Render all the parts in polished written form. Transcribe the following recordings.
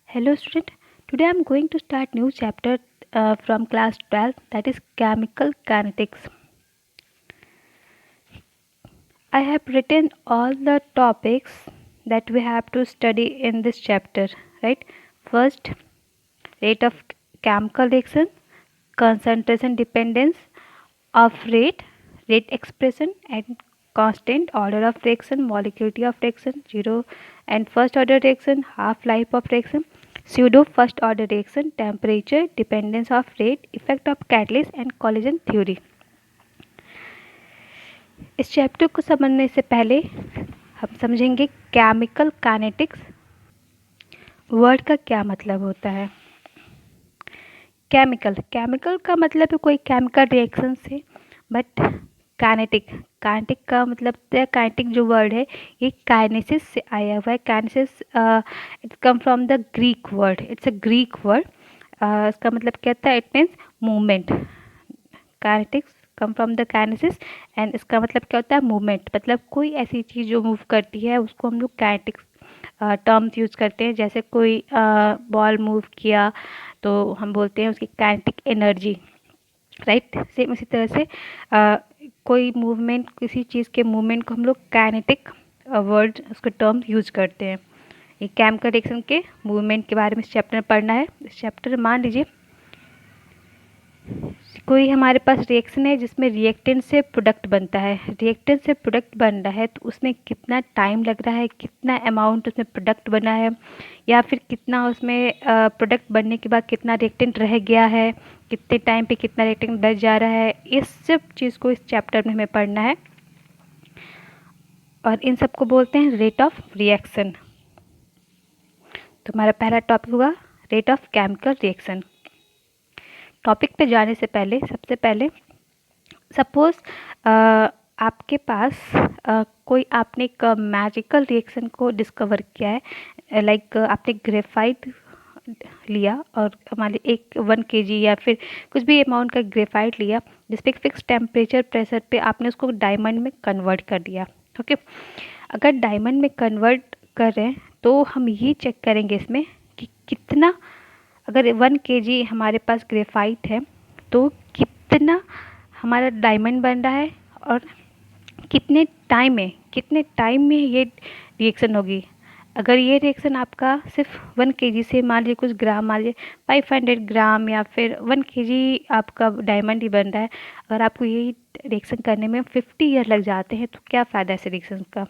Hello student, today I am going to start new chapter from class 12, that is chemical kinetics. I have written all the topics that we have to study in this chapter, right? First, rate of chemical reaction, concentration dependence of rate expression and constant order of reaction, molecularity of reaction, zero and first order reaction, half life of reaction, pseudo first order reaction, temperature, dependence of rate, effect of catalyst and collision theory. इस chapter को समझने से पहले हम समझेंगे chemical kinetics word का क्या मतलब होता है। केमिकल का मतलब है कोई केमिकल रिएक्शन से, बट काइनेटिक का मतलब काइनेटिक जो वर्ड है ये काइनेसिस से आया हुआ है। Kinesis it come from the Greek word, it's a Greek word. इसका मतलब क्या होता है? It means movement. Kinetics come from the kinesis and इसका मतलब क्या होता है? मूवमेंट। मतलब कोई ऐसी चीज़ जो मूव करती है उसको हम लोग काइनेटिक्स टर्म्स यूज़ करते हैं। जैसे कोई बॉल मूव किया तो हम बोलते हैं उसकी काइनेटिक एनर्जी, राइट। सेम इसी तरह से कोई मूवमेंट, किसी चीज़ के मूवमेंट को हम लोग काइनेटिक वर्ड उसके टर्म यूज करते हैं। ये केमिकल रिएक्शन के मूवमेंट के बारे में इस चैप्टर में पढ़ना है। इस चैप्टर में मान लीजिए कोई हमारे पास रिएक्शन है जिसमें रिएक्टेंट से प्रोडक्ट बनता है। रिएक्टेंट से प्रोडक्ट बन रहा है तो उसमें कितना टाइम लग रहा है, कितना अमाउंट उसमें प्रोडक्ट बना है, या फिर कितना उसमें प्रोडक्ट बनने के बाद कितना रिएक्टेंट रह गया है, कितने टाइम पे कितना रिएक्टेंट बच जा रहा है, इस सब चीज़ को इस चैप्टर में हमें पढ़ना है। और इन सबको बोलते हैं रेट ऑफ रिएक्शन। तो हमारा पहला टॉपिक होगा rate of chemical reaction. Topic पे जाने से पहले सबसे पहले सपोज आपके पास कोई आपने एक मैजिकल रिएक्शन को डिस्कवर किया है। लाइक आपने ग्रेफाइट लिया और हमारे 1 kg या फिर कुछ भी अमाउंट का ग्रेफाइट लिया, जिस पे एक फिक्स टेम्परेचर प्रेशर पे आपने उसको डायमंड में कन्वर्ट कर दिया। ओके, अगर डायमंड में कन्वर्ट कर रहे हैं तो हम ये चेक करेंगे इसमें कि कितना, अगर 1 kg हमारे पास ग्रेफाइट है तो कितना हमारा डायमंड बन रहा है और कितने टाइम में ये रिएक्शन होगी। अगर ये रिएक्शन आपका सिर्फ 1 kg से, मान लीजिए कुछ ग्राम, मान लीजिए 500 ग्राम या फिर 1 kg आपका डायमंड ही बन रहा है, अगर आपको यही रिएक्शन करने में 50 ईयर लग जाते हैं तो क्या फ़ायदा है इस रिएक्शन का,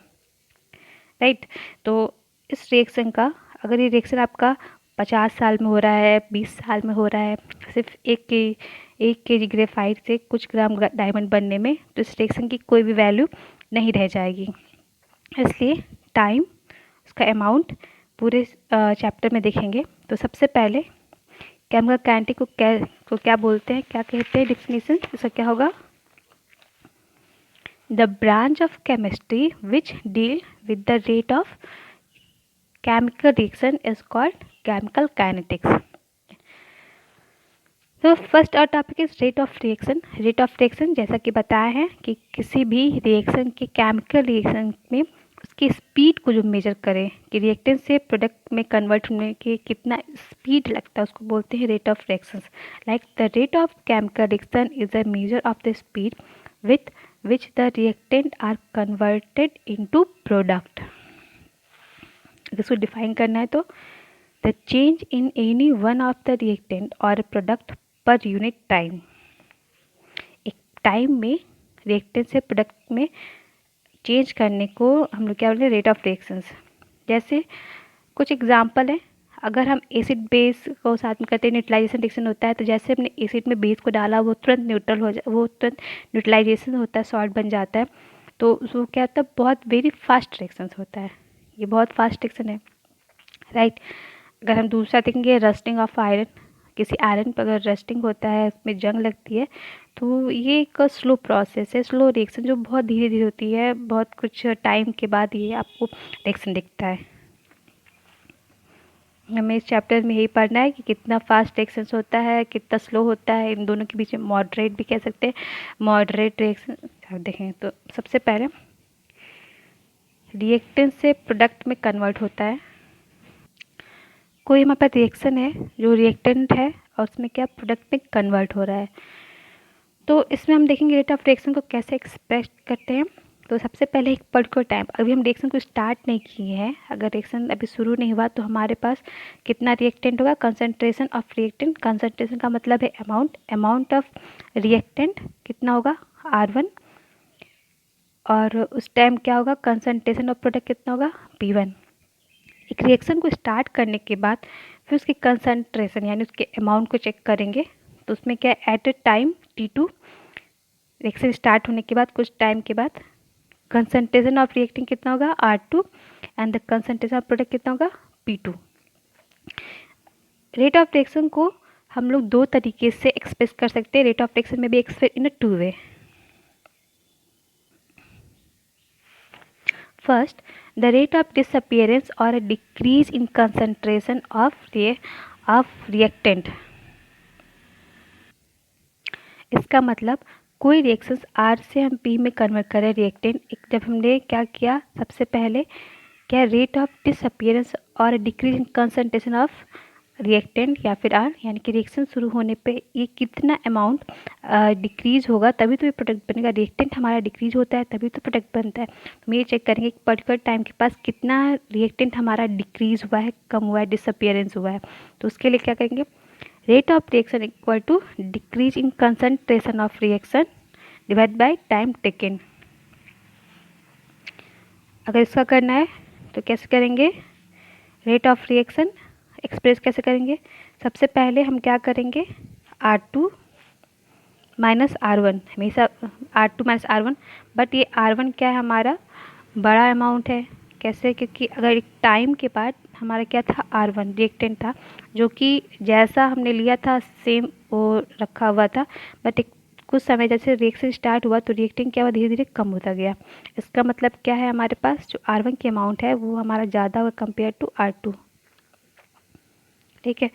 राइट। तो इस रिएक्शन का, अगर ये रिएक्शन आपका 50 साल में हो रहा है, 20 साल में हो रहा है, सिर्फ 1 kg ग्रेफाइट से कुछ ग्राम डायमंड बनने में, तो इस रिएक्शन की कोई भी वैल्यू नहीं रह जाएगी। इसलिए टाइम, उसका अमाउंट पूरे चैप्टर में देखेंगे। तो सबसे पहले केमिकल काइनेटिक को क्या बोलते हैं, क्या कहते हैं डिफिनीशन, इसका क्या होगा? The branch of chemistry which deal with the rate of chemical reaction is called chemical kinetics. तो फर्स्ट और topic is rate of reaction. Rate of reaction जैसा कि बताया है कि किसी भी रिएक्शन के, केमिकल रिएक्शन में उसकी स्पीड को जो मेजर करें कि रिएक्टेंट से प्रोडक्ट में कन्वर्ट होने के कितना स्पीड लगता है, उसको बोलते हैं rate of reaction. Like the rate of chemical reaction is a measure of the speed with which the reactant are converted into product. इसको डिफाइन करना है तो the change in any one of the reactant और product per unit time. एक time में reactant से product में change करने को हम लोग क्या बोलते हैं? Rate of reactions. जैसे कुछ एग्जांपल है, अगर हम एसिड बेस को साथ में करते हैं, न्यूट्रलाइजेशन रिएक्शन होता है, तो जैसे हमने एसिड में बेस को डाला वो तुरंत न्यूट्रल हो जा, वो तुरंत न्यूट्रलाइजेशन होता है, सॉल्ट बन जाता है। तो वो क्या होता है? बहुत वेरी फास्ट रिएक्शंस होता है, ये बहुत फास्ट रिएक्शन है, राइट। अगर हम दूसरा देखेंगे रस्टिंग ऑफ आयरन, किसी आयरन पर अगर रस्टिंग होता है, उसमें जंग लगती है, तो ये एक स्लो प्रोसेस है, स्लो रिएक्शन जो बहुत धीरे धीरे होती है, बहुत कुछ टाइम के बाद ये आपको रिएक्शन दिखता है। हमें इस चैप्टर में यही पढ़ना है कि कितना फास्ट रिएक्शन होता है, कितना स्लो होता है, इन दोनों के बीच में मॉडरेट भी कह सकते हैं, मॉडरेट रिएक्शन देखें। तो सबसे पहले रिएक्टेंट से प्रोडक्ट में कन्वर्ट होता है, कोई हमारे पास रिएक्शन है जो रिएक्टेंट है और उसमें क्या प्रोडक्ट में कन्वर्ट हो रहा है। तो इसमें हम देखेंगे रेट ऑफ रिएक्शन को कैसे एक्सप्रेस करते हैं। तो सबसे पहले एक पर्टिकुलर टाइम, अभी हम रिएक्शन को स्टार्ट नहीं किए हैं, अगर रिएक्शन अभी शुरू नहीं हुआ तो हमारे पास कितना रिएक्टेंट होगा, कंसंट्रेशन ऑफ रिएक्टेंट। कंसंट्रेशन का मतलब है अमाउंट ऑफ रिएक्टेंट कितना होगा R1, और उस टाइम क्या होगा कंसंट्रेशन ऑफ प्रोडक्ट कितना होगा P1। एक रिएक्शन को स्टार्ट करने के बाद फिर उसकी कंसंट्रेशन यानी उसके अमाउंट को चेक करेंगे। तो उसमें क्या at a time T2, reaction start होने के बाद कुछ टाइम के बाद कंसंट्रेशन ऑफ रिएक्टिंग कितना होगा R2 and the concentration of product कितना होगा P2। रेट ऑफ रिएक्शन को हम लोग दो तरीके से एक्सप्रेस कर सकते हैं। रेट ऑफ रिएक्शन में भी express in a two way. First, the rate of disappearance और decrease in concentration of reactant. इसका मतलब कोई रिएक्शंस R से हम P में कन्वर्ट करें रिएक्टेंट, जब हमने क्या किया सबसे पहले क्या रेट ऑफ डिसअपियरेंस और decrease in concentration of reactant या फिर R, यानी कि रिएक्शन शुरू होने पे ये कितना अमाउंट डिक्रीज होगा तभी तो ये प्रोडक्ट बनेगा। रिएक्टेंट हमारा डिक्रीज होता है तभी तो प्रोडक्ट बनता है। तो हम ये चेक करेंगे कि पर्टिकुलर टाइम के पास कितना रिएक्टेंट हमारा डिक्रीज हुआ है, कम हुआ है, डिसअपियरेंस हुआ है। तो उसके लिए क्या करेंगे, rate of reaction equal to decrease in concentration of reaction divide by time taken. अगर इसका करना है तो कैसे करेंगे, रेट ऑफ रिएक्शन एक्सप्रेस कैसे करेंगे, सबसे पहले हम क्या करेंगे R2 माइनस R1, हमेशा R2 माइनस R1, बट ये R1 क्या है हमारा बड़ा अमाउंट है। कैसे, क्योंकि अगर एक टाइम के बाद हमारा क्या था R1 रिएक्टेंट था जो कि जैसा हमने लिया था सेम वो रखा हुआ था, बट एक कुछ समय जैसे रिएक्शन स्टार्ट हुआ तो रिएक्टेंट क्या हुआ धीरे धीरे कम होता गया। इसका मतलब क्या है, हमारे पास जो R1 की अमाउंट है वो हमारा ज़्यादा हुआ कंपेयर टू R2। ठीक है,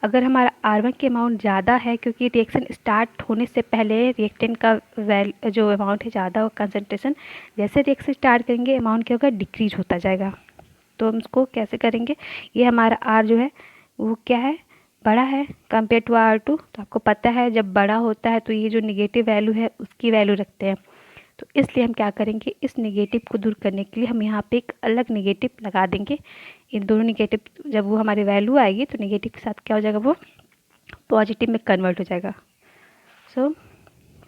अगर हमारा R1 की अमाउंट ज़्यादा है क्योंकि रिएक्शन स्टार्ट होने से पहले रिएक्टेंट का जो अमाउंट है ज़्यादा होगा कंसंट्रेशन, जैसे रिएक्शन स्टार्ट करेंगे अमाउंट क्या होगा डिक्रीज होता जाएगा। तो हम इसको कैसे करेंगे, ये हमारा R जो है वो क्या है बड़ा है कंपेयर टू R2। तो आपको पता है जब बड़ा होता है तो ये जो निगेटिव वैल्यू है उसकी वैल्यू रखते हैं। तो इसलिए हम क्या करेंगे, इस नेगेटिव को दूर करने के लिए हम यहाँ पे एक अलग नेगेटिव लगा देंगे। इन दोनों नेगेटिव जब वो हमारी वैल्यू आएगी तो नेगेटिव के साथ क्या हो जाएगा, वो पॉजिटिव में कन्वर्ट हो जाएगा। सो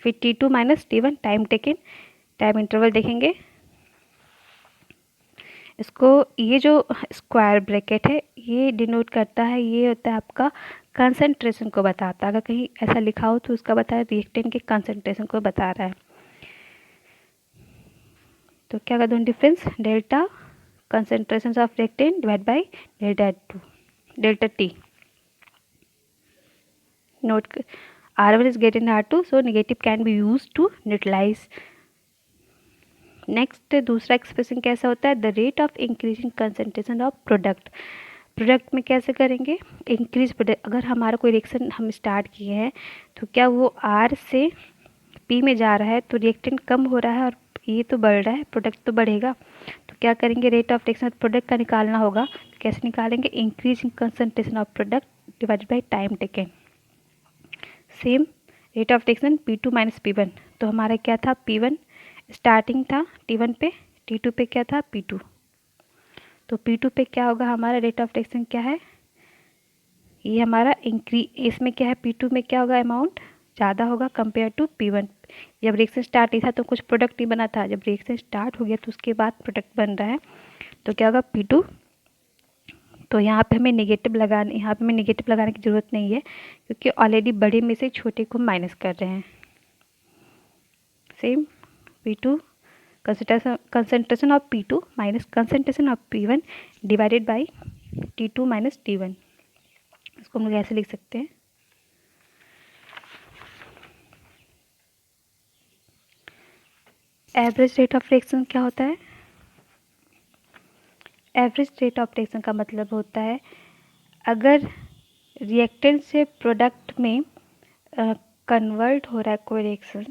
फिर T2 minus T1 time taken, time interval देखेंगे इसको। ये जो स्क्वायर ब्रैकेट है ये डिनोट करता है, ये होता है आपका कंसंट्रेशन को बताता है। अगर कहीं ऐसा लिखा हो तो उसका बता रिएक्टेंट के कंसंट्रेशन को बता रहा है। तो क्या कर दूँ difference, delta concentration of reactant divide by delta T। Note R1 is greater than R2 so negative can be used to neutralize। Next दूसरा एक्सप्रेशन कैसा होता है, the rate of increasing concentration of product में कैसे करेंगे, increase product. अगर हमारा कोई रिएक्शन हम स्टार्ट किए हैं तो क्या वो R से P में जा रहा है तो रिएक्टेंट कम हो रहा है और ये तो बढ़ रहा है, प्रोडक्ट तो बढ़ेगा। तो क्या करेंगे, रेट ऑफ रिएक्शन प्रोडक्ट का निकालना होगा। तो कैसे निकालेंगे, increase in concentration of product divided bye time taken. Same rate of reaction P2 minus P1। तो हमारा क्या था P1 स्टार्टिंग था T1 पे, T2 पे क्या था P2। तो P2 पे क्या होगा हमारा रेट ऑफ रिएक्शन क्या है, ये हमारा इसमें क्या है P2 में क्या होगा अमाउंट ज़्यादा होगा कंपेयर टू P1। जब रिएक्शन स्टार्ट ही था तो कुछ प्रोडक्ट नहीं बना था, जब रिएक्शन स्टार्ट हो गया तो उसके बाद प्रोडक्ट बन रहा है। तो क्या होगा P2। तो यहाँ पे हमें नेगेटिव लगाने की ज़रूरत नहीं है क्योंकि ऑलरेडी बड़े में से छोटे को माइनस कर रहे हैं। Same P2 concentration of P2 minus concentration of P1 divided by T2 minus T1। इसको हम लोग ऐसे लिख सकते हैं, एवरेज रेट ऑफ रिएक्शन क्या होता है, एवरेज रेट ऑफ रिएक्शन का मतलब होता है अगर रिएक्टेंट से प्रोडक्ट में कन्वर्ट हो रहा है कोई रिएक्शन,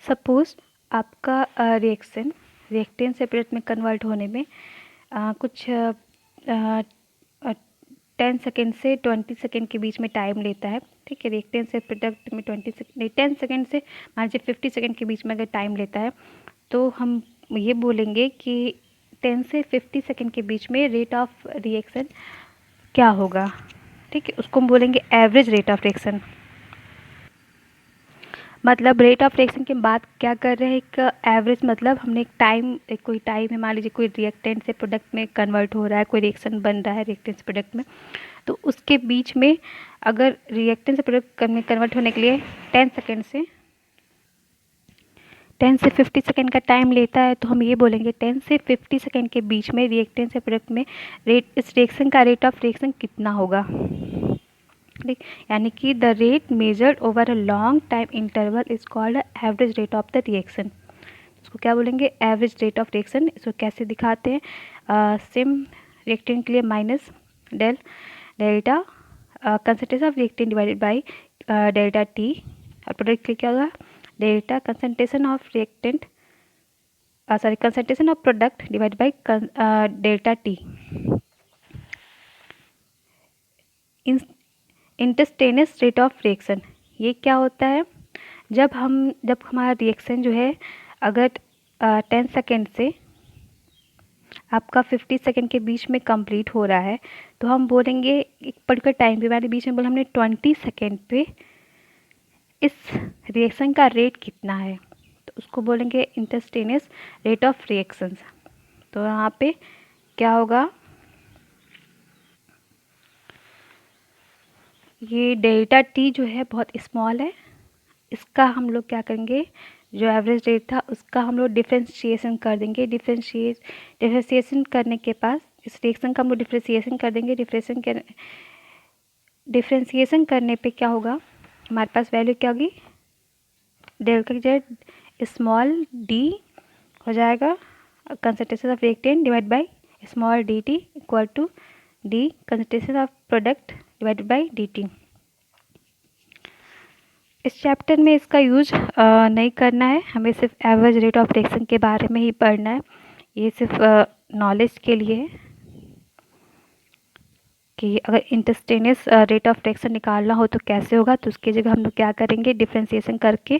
सपोज आपका रिएक्शन रिएक्टेंट से प्रोडक्ट में कन्वर्ट होने में कुछ 10 सेकेंड से 20 सेकेंड के बीच में टाइम लेता है। ठीक है, रिएक्टेंट से प्रोडक्ट में 20 सेकेंड नहीं 10 सेकेंड से मान लीजिए 50 सेकेंड के बीच में अगर टाइम लेता है तो हम ये बोलेंगे कि 10 से 50 सेकेंड के बीच में रेट ऑफ रिएक्शन क्या होगा। ठीक है, उसको हम बोलेंगे एवरेज रेट ऑफ रिएक्शन। मतलब रेट ऑफ रिएक्शन की बात क्या कर रहे हैं, एक एवरेज, मतलब हमने एक कोई टाइम है, मान लीजिए कोई रिएक्टेंट से प्रोडक्ट में कन्वर्ट हो रहा है, कोई रिएक्शन बन रहा है रिएक्टेंट से प्रोडक्ट में, तो उसके बीच में अगर रिएक्टेंट से प्रोडक्ट में कन्वर्ट होने के लिए 10 से 50 सेकेंड का टाइम लेता है, तो हम ये बोलेंगे 10 से 50 सेकेंड के बीच में रिएक्टेंट से प्रोडक्ट में इस रिएक्शन का रेट ऑफ रिएक्शन कितना होगा। ठीक, यानी कि the rate measured over a long time interval is called average rate of the reaction. इसको क्या बोलेंगे, एवरेज रेट ऑफ रिएक्शन। इसको कैसे दिखाते हैं, सेम रिएक्टेंट के लिए minus delta concentration of reactant divided by delta T, और प्रोडक्ट के लिए क्या होगा, delta concentration of reactant concentration of product divided by delta T. Instantaneous rate of reaction, ये क्या होता है, जब हमारा रिएक्शन जो है अगर 10 सेकेंड से आपका 50 सेकेंड के बीच में कंप्लीट हो रहा है, तो हम बोलेंगे एक पर्टिकुलर टाइम पे, हमारे बीच में बोला हमने 20 सेकेंड पे इस रिएक्शन का रेट कितना है, तो उसको बोलेंगे इंस्टेंटेनियस रेट ऑफ रिएक्शंस। तो यहाँ पे क्या होगा, ये डेल्टा टी जो है बहुत स्मॉल है, इसका हम लोग क्या करेंगे, जो एवरेज रेट था उसका हम लोग डिफ्रेंशिएशन कर देंगे। डिफ्रेंशिएशन करने के पास इस रिएक्शन का हम लोग डिफ्रेंशिएशन कर देंगे। डिफ्रेंशिएशन करने पे क्या होगा, हमारे पास वैल्यू क्या होगी, डेल्टा जेड स्मॉल डी हो जाएगा concentration of reactant divide by small D T equal to D concentration of product divided by D T. इस चैप्टर में इसका यूज नहीं करना है, हमें सिर्फ एवरेज रेट ऑफ रिएक्शन के बारे में ही पढ़ना है। ये सिर्फ नॉलेज के लिए है कि अगर इंस्टेंटेनियस रेट ऑफ रिएक्शन निकालना हो तो कैसे होगा, तो उसकी जगह हम लोग क्या करेंगे, डिफ्रेंशिएशन करके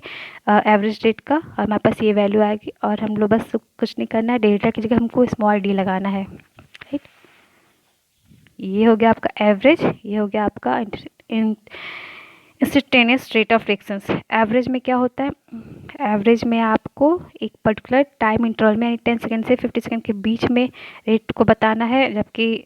एवरेज रेट का, और हमारे पास ये वैल्यू आएगी, और हम लोग बस कुछ नहीं करना है, डेल्टा की जगह हमको स्मॉल डी लगाना है। राइट, ये हो गया आपका एवरेज, ये हो गया आपका instantaneous rate of reactions. Average में क्या होता है, एवरेज में आपको एक पर्टिकुलर टाइम इंटरवल में, यानी 10 सेकेंड से 50 सेकेंड के बीच में रेट को बताना है, जबकि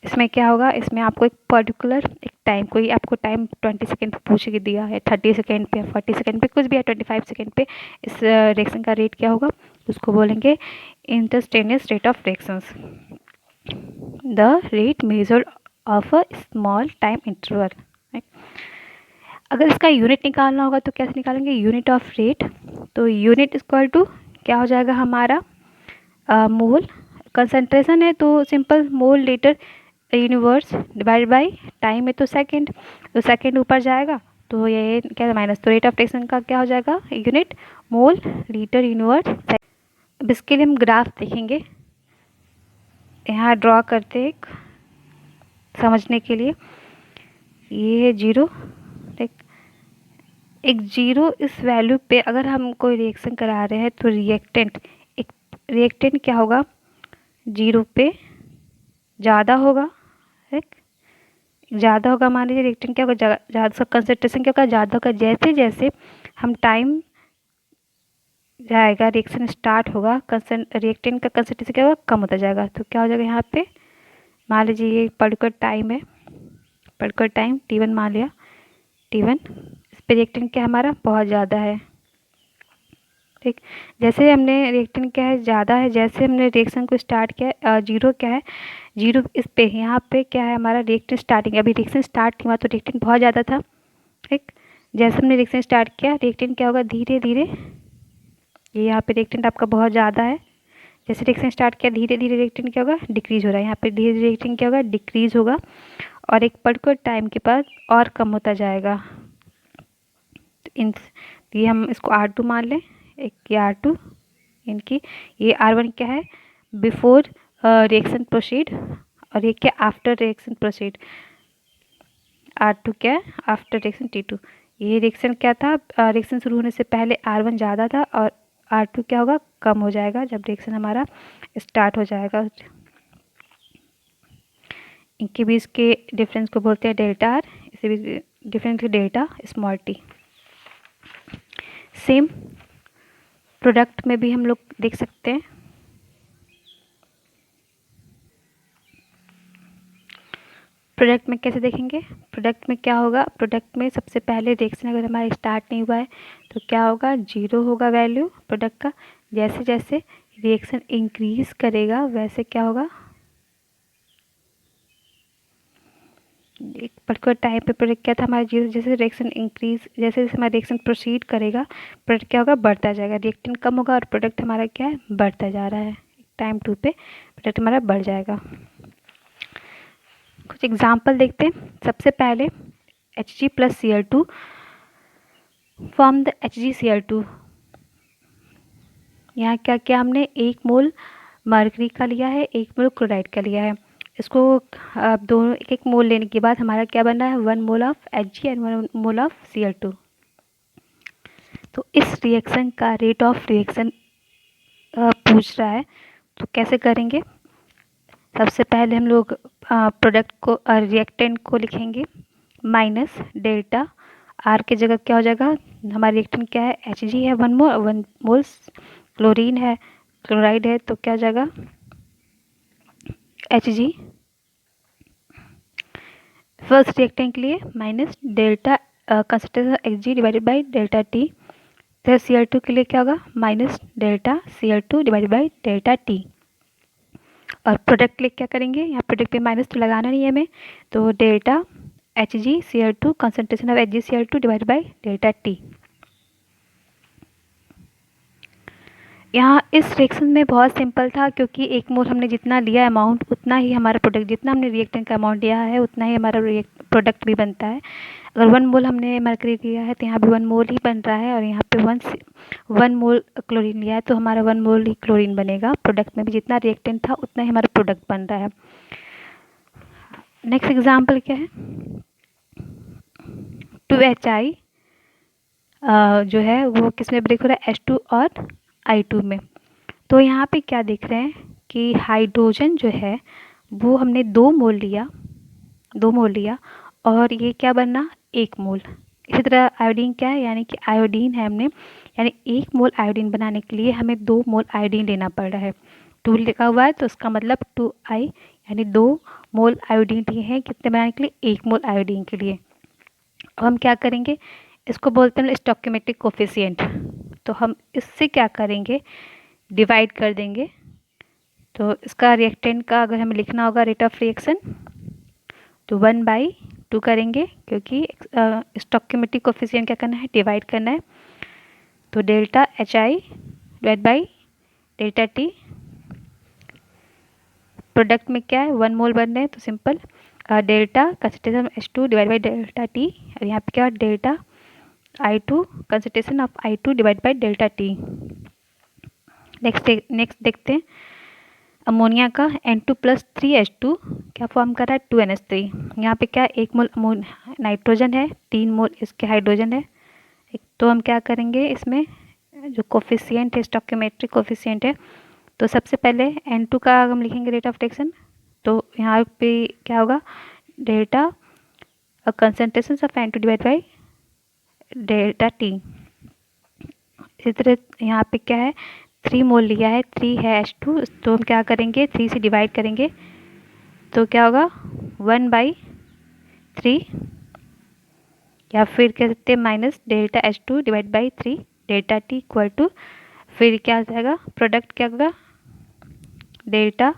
इसमें क्या होगा, इसमें आपको एक पर्टिकुलर एक टाइम, कोई आपको टाइम 20 सेकेंड पे पूछ के दिया है, 30 सेकेंड पे, 40 सेकेंड पे, कुछ भी है, 25 सेकेंड पे इस रिएक्शन का रेट क्या होगा, उसको बोलेंगे instantaneous rate of reactions. The rate measured of a small time interval. अगर इसका यूनिट निकालना होगा तो कैसे निकालेंगे, यूनिट ऑफ रेट, तो यूनिट इक्वल टू क्या हो जाएगा हमारा, मोल, कंसंट्रेशन है तो simple mole litre universe divide by time है तो सेकंड, तो सेकंड ऊपर जाएगा तो ये क्या माइनस, तो रेट ऑफ रिएक्शन का क्या हो जाएगा, यूनिट मोल लीटर यूनिवर्स। अब इसके लिए हम ग्राफ देखेंगे, यहाँ ड्रॉ करते हैं एक समझने के लिए, ये है जीरो, एक जीरो इस वैल्यू पे अगर हम कोई रिएक्शन करा रहे हैं तो रिएक्टेंट क्या होगा, जीरो पे ज़्यादा होगा, ठीक, ज़्यादा होगा, मान लीजिए रिएक्टेंट क्या होगा, ज़्यादा, उसका कंसंट्रेशन क्या होगा, ज़्यादा होगा। जैसे जैसे हम टाइम जाएगा, रिएक्शन स्टार्ट होगा, रिएक्टेंट का कंसंट्रेशन क्या होगा, कम होता जाएगा। तो क्या हो जाएगा यहाँ पे, मान लीजिए ये पर्टिकुलर टाइम है, पर्टिकुलर टाइम T1 मान लिया, T1, इस पर रिएक्टेंट क्या हमारा बहुत ज़्यादा है। ठीक, जैसे हमने रिएक्टेंट क्या है, ज़्यादा है, जैसे हमने रिएक्शन को स्टार्ट किया, जीरो क्या है, जीरो इस पे, यहाँ पे क्या है हमारा रिएक्टेंट स्टार्टिंग, अभी रिएक्शन स्टार्ट हुआ तो रिएक्टेंट बहुत ज़्यादा था। ठीक, जैसे हमने रिएक्शन स्टार्ट किया, रिएक्टेंट क्या होगा, धीरे धीरे, ये यहाँ पे रिएक्टेंट आपका बहुत ज़्यादा है, जैसे रिएक्शन स्टार्ट किया धीरे धीरे रिएक्टेंट क्या होगा, डिक्रीज हो रहा है, यहाँ पे धीरे धीरे रिएक्टेंट क्या होगा, डिक्रीज होगा, और एक पर्टिकुलर टाइम के बाद और कम होता जाएगा। ये हम इसको R2 मान लें, एक ये R2, इनकी। ये R1 क्या है, बिफोर रिएक्शन प्रोसीड, और ये क्या, आफ्टर रिएक्शन प्रोसीड। R2 क्या है, आफ्टर रिएक्शन T2। ये रिएक्शन क्या था, रिएक्शन शुरू होने से पहले R1 ज़्यादा था और R2 क्या होगा, कम हो जाएगा जब रिएक्शन हमारा स्टार्ट हो जाएगा। इनके बीच के डिफरेंस को बोलते हैं डेल्टा आर, इसी बीच डिफरेंस के delta small T. Same product में भी हम लोग देख सकते हैं। प्रोडक्ट में कैसे देखेंगे, प्रोडक्ट में क्या होगा, प्रोडक्ट में सबसे पहले रिएक्शन अगर हमारा स्टार्ट नहीं हुआ है तो क्या होगा, 0 होगा वैल्यू प्रोडक्ट का। जैसे जैसे रिएक्शन इंक्रीज करेगा वैसे क्या होगा, एक पर्टिकुलर टाइम पे प्रोडक्ट क्या था हमारा 0, जैसे रिएक्शन इंक्रीज, जैसे जैसे हमारा रिएक्शन प्रोसीड करेगा प्रोडक्ट क्या होगा, बढ़ता जाएगा। रिएक्टेंट कम होगा और प्रोडक्ट हमारा क्या है, बढ़ता जा रहा है। टाइम 2 पे प्रोडक्ट हमारा बढ़ जाएगा। कुछ एग्जाम्पल देखते हैं। सबसे पहले Hg plus Cl2 form the HgCl2। यहाँ क्या क्या हमने, 1 मोल मरकरी का लिया है, 1 मोल क्लोराइड का लिया है। इसको दोनों 1 मोल लेने के बाद हमारा क्या बन रहा है, 1 mole of Hg and 1 mole of Cl2। तो इस रिएक्शन का रेट ऑफ रिएक्शन पूछ रहा है, तो कैसे करेंगे। सबसे पहले हम लोग प्रोडक्ट को, रिएक्टेंट को लिखेंगे माइनस डेल्टा आर की जगह क्या हो जाएगा, हमारा रिएक्टेंट क्या है, Hg है 1 मोल, 1 मोल क्लोरीन है, क्लोराइड है, तो क्या हो जाएगा Hg फर्स्ट रिएक्टेंट के लिए minus delta concentration Hg divided by delta T. फिर Cl2 के लिए क्या होगा, minus delta Cl2 divided by delta T. और प्रोडक्ट के लिए क्या करेंगे, यहाँ प्रोडक्ट पे माइनस तो लगाना नहीं है हमें, तो delta HgCl2 concentration of HgCl2 divided by delta T. यहाँ इस रिएक्शन में बहुत सिंपल था, क्योंकि 1 मोल हमने जितना लिया अमाउंट उतना ही हमारा प्रोडक्ट, जितना हमने रिएक्टेंट का अमाउंट लिया है उतना ही हमारा प्रोडक्ट भी बनता है। अगर 1 मोल हमने मरकरी लिया है तो यहाँ भी 1 मोल ही बन रहा है, और यहाँ पे 1 मोल क्लोरीन लिया है तो हमारा 1 मोल ही क्लोरीन बनेगा। प्रोडक्ट में भी जितना रिएक्टेंट था उतना ही हमारा प्रोडक्ट बन रहा है। नेक्स्ट एग्जाम्पल क्या है, 2HI जो है वो किस में ब्रेक हो रहा है, H2 और I2 में। तो यहाँ पे क्या देख रहे हैं कि हाइड्रोजन जो है वो हमने 2 मोल लिया और ये क्या बनना, 1 मोल। इसी तरह आयोडीन क्या है, यानी कि आयोडीन है हमने, यानी 1 मोल आयोडीन बनाने के लिए हमें 2 मोल आयोडीन लेना पड़ रहा है। 2 लिखा हुआ है तो उसका मतलब 2I, यानी 2 मोल आयोडीन लिए हैं कितने बनाने के लिए, 1 मोल आयोडीन के लिए। अब हम क्या करेंगे, इसको बोलते हैं स्टोइकियोमेट्रिक कोफिशिएंट। तो हम इससे क्या करेंगे, डिवाइड कर देंगे। तो इसका रिएक्टेंट का अगर हमें लिखना होगा रेट ऑफ रिएक्शन तो 1/2 करेंगे, क्योंकि स्टोइकियोमेट्रिक कोफिशिएंट क्या करना है, डिवाइड करना है। तो delta HI divide by delta T. Product में क्या है, 1 मोल बन रहे हैं तो simple delta concentration H2 divide by delta T, और यहाँ पे क्या delta I2 concentration of I2 divide by delta T. Next देखते हैं अमोनिया का N2 प्लस 3H2 क्या फॉर्म कर रहा है, 2NH3। यहाँ पे क्या 1 मोल नाइट्रोजन है, 3 मोल इसके हाइड्रोजन है। तो हम क्या करेंगे, इसमें जो कोफिशिएंट है, स्टोइकियोमेट्रिक कोफिशिएंट है, तो सबसे पहले N2 का हम लिखेंगे रेट ऑफ रिएक्शन। तो यहाँ पे क्या होगा, delta concentration of N2 divide by delta T. इसी तरह यहाँ पे क्या है, 3 मोल लिया है, 3 है H2, तो हम क्या करेंगे, 3 से डिवाइड करेंगे तो क्या होगा 1/3, या फिर कह सकते हैं minus delta H2 divide by 3 delta T equal to, फिर क्या आ जाएगा, प्रोडक्ट क्या होगा, डेल्टा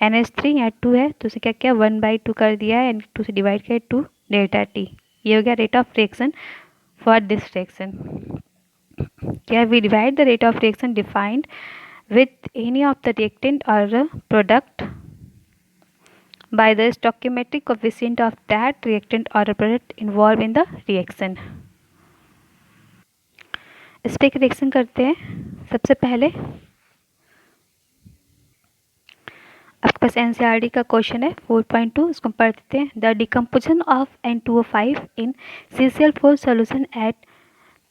NH3 यहाँ 2 है तो उसे क्या किया 1/2 कर दिया है, यानी 2 से डिवाइड किया 2 डेल्टा टी। ये हो गया rate of reaction for this reaction. क्या, we divide the rate of reaction defined with any of the reactant or a product by the stoichiometric coefficient of that reactant or a product involved in the reaction। इस पे एक reaction करते हैं। सबसे पहले आपके पास NCERT का question है 4.2, इसको हम पढ़ देते हैं। The decomposition of N2O5 in CCl4 solution at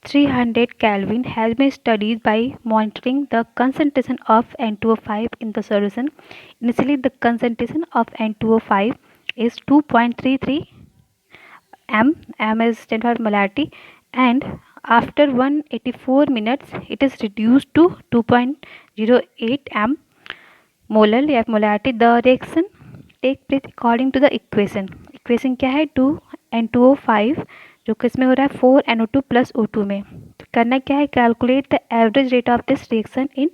300 Kelvin has been studied by monitoring the concentration of N2O5 in the solution. Initially, the concentration of N2O5 is 2.33 m. M is stands for molarity, and after 184 minutes, it is reduced to 2.08 m molar या molarity. The reaction take place according to the equation. Equation क्या है? 2N2O5 जो किसमें हो रहा है 4NO2 plus O2 में। तो करना क्या है? Calculate the average rate of this reaction in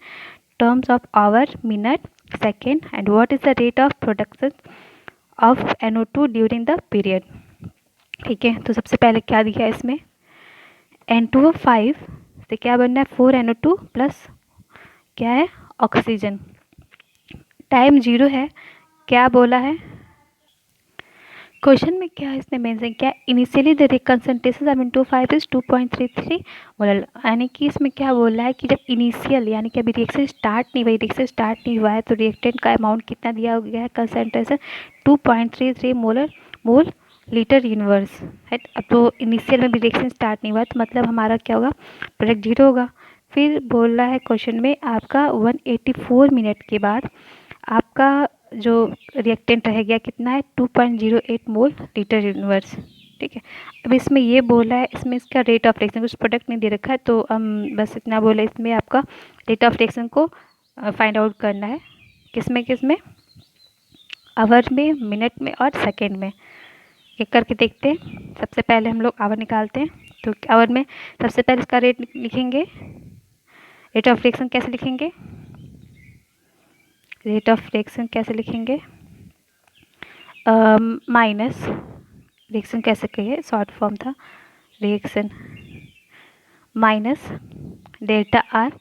terms of hour, minute, second, and what is the rate of production of NO2 during the period. ठीक है, तो सबसे पहले क्या दिया है इसमें, N2O5 से क्या बनना है 4NO2 प्लस क्या है ऑक्सीजन। टाइम 0 है, क्या बोला है क्वेश्चन में, क्या इसने मेंशन किया, initially the concentration of N2O5 is 2.33 molar. यानी कि इसमें क्या बोल रहा है कि जब इनिशियल यानी कि अभी रिएक्शन स्टार्ट नहीं हुई, रिएक्शन स्टार्ट नहीं हुआ है, तो रिएक्टेंट का अमाउंट कितना दिया गया है, कंसंट्रेशन 2.33 मोल लीटर यूनिवर्स है। अब तो इनिशियल में भी रिएक्शन स्टार्ट नहीं हुआ, तो मतलब हमारा क्या होगा, प्रोडक्ट 0 होगा। फिर बोल रहा है क्वेश्चन में आपका 184 मिनट के बाद आपका जो रिएक्टेंट रह गया कितना है 2.08 मोल लीटर यूनिवर्स। ठीक है, अब इसमें ये बोला है, इसमें इसका रेट ऑफ रिएक्शन, कुछ प्रोडक्ट नहीं दे रखा है, तो हम बस इतना बोले इसमें आपका रेट ऑफ रिएक्शन को फाइंड आउट करना है। किसमें किसमें, आवर में, मिनट में और सेकेंड में। एक करके देखते हैं। सबसे पहले हम लोग आवर निकालते हैं। तो आवर में सबसे पहले इसका रेट लिखेंगे, रेट ऑफ रिएक्शन कैसे लिखेंगे, रेट ऑफ रिएक्शन कैसे लिखेंगे, माइनस रिएक्शन कैसे कहिए, शॉर्ट फॉर्म था reaction, minus delta R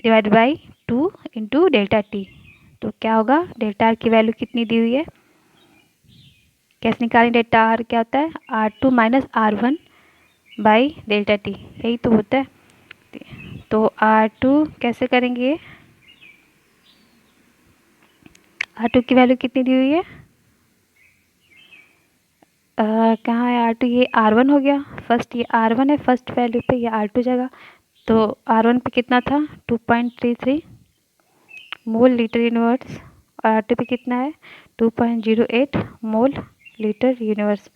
divide by 2 into delta T. तो क्या होगा, डेल्टा आर की वैल्यू कितनी दी हुई है, कैसे निकालें, डेल्टा आर क्या होता है R2 minus R1 by delta T, यही तो होता है। तो R2 कैसे करेंगे, R2 की वैल्यू कितनी दी हुई है, कहाँ है R2, ये R1 हो गया फर्स्ट, ये R1 है फर्स्ट वैल्यू पे, ये R2 जगह। तो R1 पे कितना था 2.33 मोल लीटर यूनिवर्स, और R2 पे कितना है 2.08 मोल लीटर यूनिवर्स।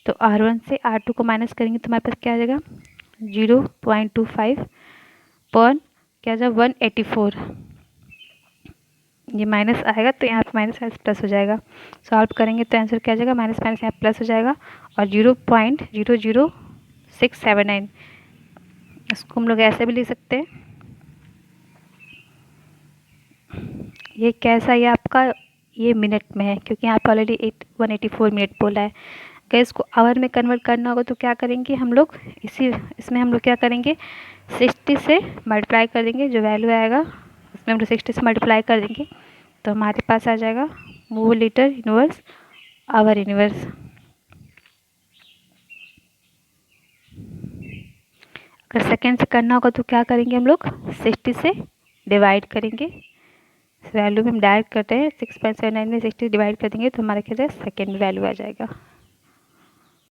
तो R1 से R2 को माइनस करेंगे तो हमारे पास क्या आ जाएगा 0.25 पर क्या जाएगा 184, ये माइनस आएगा तो यहाँ पे माइनस प्लस हो जाएगा। सॉल्व करेंगे तो आंसर क्या आ जाएगा, माइनस माइनस यहाँ प्लस हो जाएगा और 0.00679। इसको हम लोग ऐसे भी लिख सकते हैं, ये कैसा, ये आपका ये मिनट में है क्योंकि यहाँ पे ऑलरेडी 184 मिनट बोला है। अगर इसको आवर में कन्वर्ट करना होगा तो क्या करेंगे हम लोग, इसमें हम लोग क्या करेंगे 60 से मल्टीप्लाई कर देंगे, जो वैल्यू आएगा उसमें हम लोग 60 से मल्टीप्लाई कर देंगे तो हमारे पास आ जाएगा mole litre inverse hour inverse. अगर सेकेंड से करना होगा तो क्या करेंगे हम लोग 60 से डिवाइड करेंगे, इस वैल्यू में हम डायरेक्ट करते हैं 6.79 में 60 डिवाइड कर देंगे तो हमारे क्या सेकेंड में वैल्यू आ जाएगा।